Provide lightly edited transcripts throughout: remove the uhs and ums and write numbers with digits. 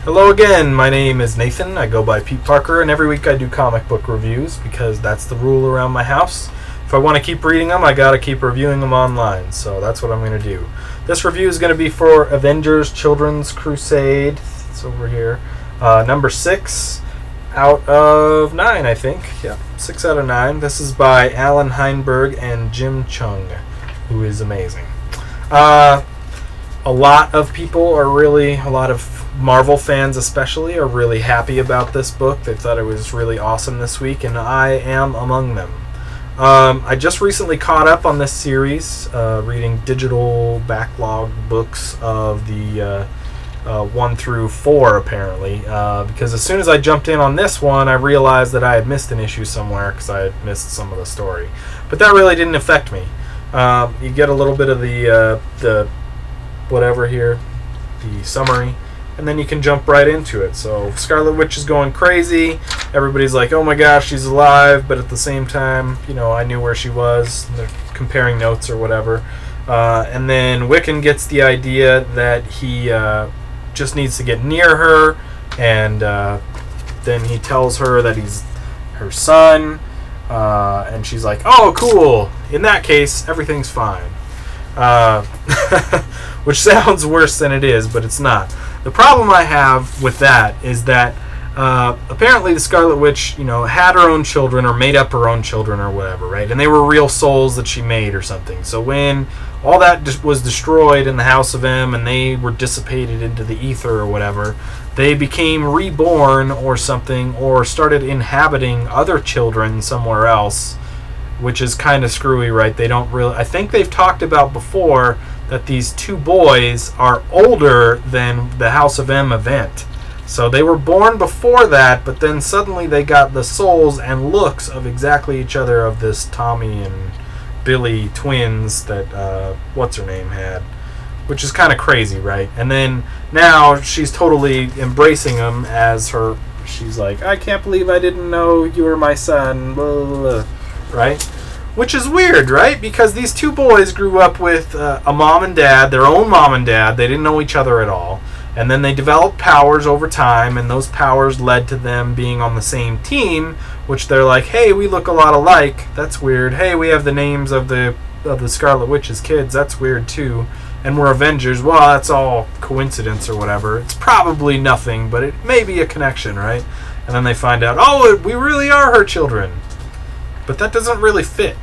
Hello again, my name is Nathan. I go by Peteparker, and every week I do comic book reviews because that's the rule around my house. If I want to keep reading them, I gotta keep reviewing them online, so that's what I'm going to do. This review is going to be for Avengers Children's Crusade. It's over here. Number 6 out of 9, I think. Yeah, 6 out of 9. This is by Alan Heinberg and Jim Chung, who is amazing. A lot of people are really, a lot of Marvel fans especially, are really happy about this book. They thought it was really awesome this week, and I am among them. I just recently caught up on this series, reading digital backlog books of the 1 through 4, apparently, because as soon as I jumped in on this one, I realized that I had missed an issue somewhere because I had missed some of the story. But that really didn't affect me. You get a little bit of the whatever here, the summary, and then you can jump right into it. So Scarlet Witch is going crazy. Everybody's like, oh my gosh, she's alive, but at the same time, you know, I knew where she was. They're comparing notes or whatever. And then Wiccan gets the idea that he just needs to get near her, and then he tells her that he's her son, and she's like, oh, cool. In that case, everything's fine. Which sounds worse than it is, but it's not. The problem I have with that is that apparently the Scarlet Witch, you know, had her own children or made up her own children or whatever, right? And they were real souls that she made or something. So when all that was destroyed in the House of M and they were dissipated into the ether or whatever, they became reborn or something, or started inhabiting other children somewhere else, which is kind of screwy, right? They don't really... I think they've talked about before that these two boys are older than the House of M event. So they were born before that, but then suddenly they got the souls and looks of exactly each other, of this Tommy and Billy twins that, what's-her-name had, which is kind of crazy, right? And then now she's totally embracing them as her... She's like, I can't believe I didn't know you were my son, blah, blah, blah. Right? Which is weird, right? Because these two boys grew up with a mom and dad, their own mom and dad. They didn't know each other at all. And then they developed powers over time, and those powers led to them being on the same team, which they're like, hey, we look a lot alike. That's weird. Hey, we have the names of the Scarlet Witch's kids. That's weird, too. And we're Avengers. Well, that's all coincidence or whatever. It's probably nothing, but it may be a connection, right? And then they find out, oh, we really are her children. But that doesn't really fit.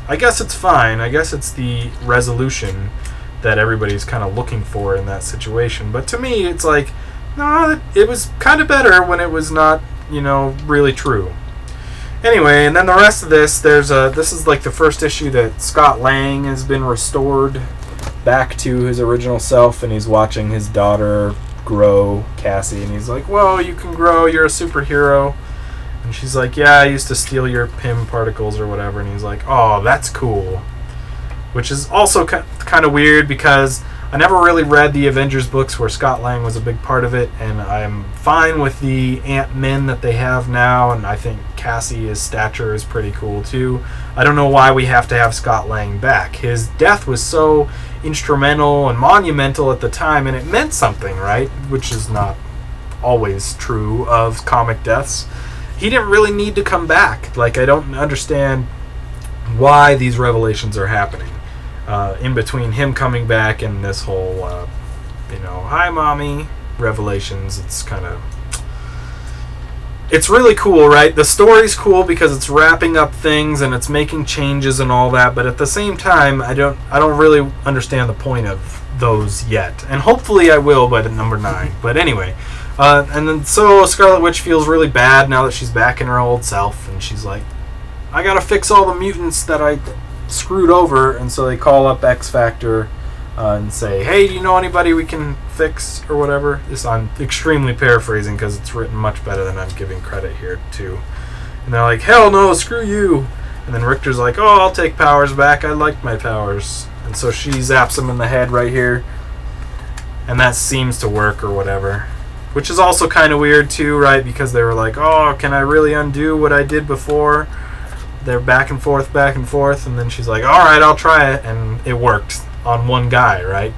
I guess it's fine. I guess it's the resolution that everybody's kind of looking for in that situation. But to me, it's like, no, it was kind of better when it was not, you know, really true. Anyway, and then the rest of this, this is like the first issue that Scott Lang has been restored back to his original self, and he's watching his daughter grow, Cassie, and he's like, whoa, you can grow, you're a superhero. And she's like, yeah, I used to steal your PIM particles or whatever. And he's like, oh, that's cool. Which is also kind of weird, because I never really read the Avengers books where Scott Lang was a big part of it. And I'm fine with the Ant-Men that they have now. And I think Cassie's stature is pretty cool, too. I don't know why we have to have Scott Lang back. His death was so instrumental and monumental at the time, and it meant something, right? Which is not always true of comic deaths. He didn't really need to come back. Like, I don't understand why these revelations are happening in between him coming back and this whole, you know, hi, mommy, revelations. It's kind of... It's really cool, right? The story's cool because it's wrapping up things and it's making changes and all that, but at the same time, I don't really understand the point of those yet. And hopefully I will by the number 9. But anyway... and then so Scarlet Witch feels really bad now that she's back in her old self, and she's like, I gotta fix all the mutants that I screwed over. And so they call up X Factor and say, hey, do you know anybody we can fix or whatever? This, I'm extremely paraphrasing because it's written much better than I'm giving credit here to. And they're like, hell no, screw you. And then Richter's like, oh, I'll take powers back, I like my powers. And so she zaps him in the head right here, and that seems to work or whatever. Which is also kind of weird too, right? Because they were like, oh, can I really undo what I did before? They're back and forth, and then she's like, alright, I'll try it, and it worked on one guy, right?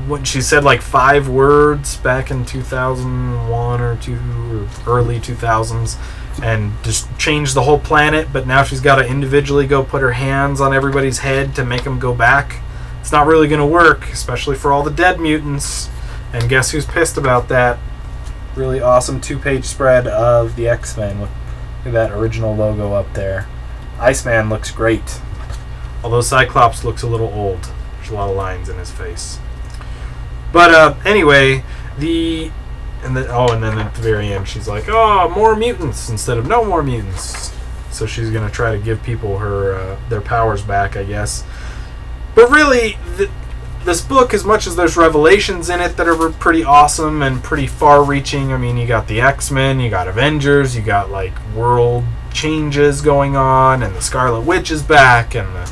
what she said, like 5 words back in 2001 or 2 or early 2000s, and just changed the whole planet. But now she's got to individually go put her hands on everybody's head to make them go back. It's not really going to work, especially for all the dead mutants. And guess who's pissed about that? Really awesome 2-page spread of the X-Men with that original logo up there. Iceman looks great, although Cyclops looks a little old. There's a lot of lines in his face. But anyway, and then at the very end, she's like, "Oh, more mutants," instead of "no more mutants." So she's gonna try to give people their powers back, I guess. But really, this book, as much as there's revelations in it that are pretty awesome and pretty far-reaching. I mean, you got the X-Men, you got Avengers, you got like world changes going on, and the Scarlet Witch is back, and the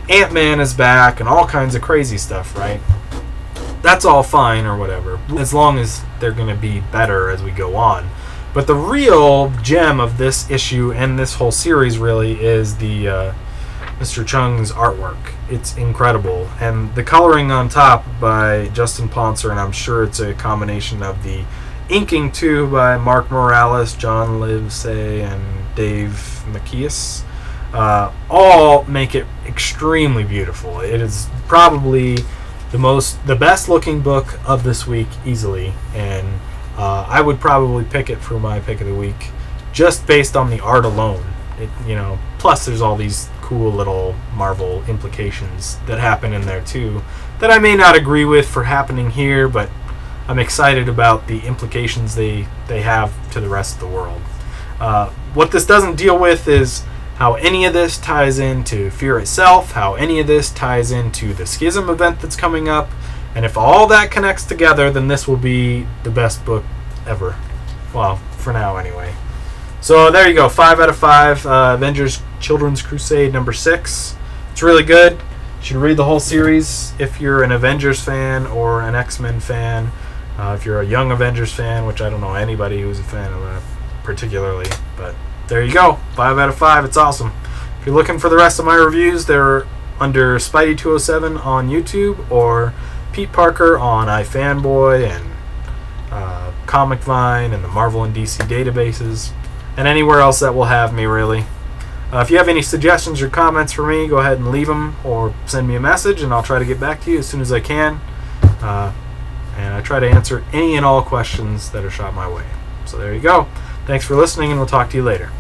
Ant-Man is back, and all kinds of crazy stuff, right? That's all fine or whatever, as long as they're going to be better as we go on. But the real gem of this issue and this whole series really is the Mr. Chung's artwork. It's incredible. And the coloring on top by Justin Ponser, and I'm sure it's a combination of the inking too by Mark Morales, John Livesey, and Dave Macias, all make it extremely beautiful. It is probably the best looking book of this week easily, and I would probably pick it for my pick of the week just based on the art alone. Plus there's all these cool little Marvel implications that happen in there too that I may not agree with for happening here, but I'm excited about the implications they have to the rest of the world. What this doesn't deal with is how any of this ties into Fear itself, how any of this ties into the Schism event that's coming up, and if all that connects together, then this will be the best book ever. Well, for now anyway. So there you go, 5 out of 5. Avengers Children's Crusade number 6. It's really good. You should read the whole series if you're an Avengers fan or an X-Men fan. If you're a young Avengers fan, which I don't know anybody who's a fan of that particularly, but there you go, 5 out of 5. It's awesome. If you're looking for the rest of my reviews, they're under Spidey207 on YouTube or Peteparker on iFanboy and Comic Vine and the Marvel and DC databases, and anywhere else that will have me, really. If you have any suggestions or comments for me, go ahead and leave them or send me a message, and I'll try to get back to you as soon as I can. And I try to answer any and all questions that are shot my way. So there you go. Thanks for listening, and we'll talk to you later.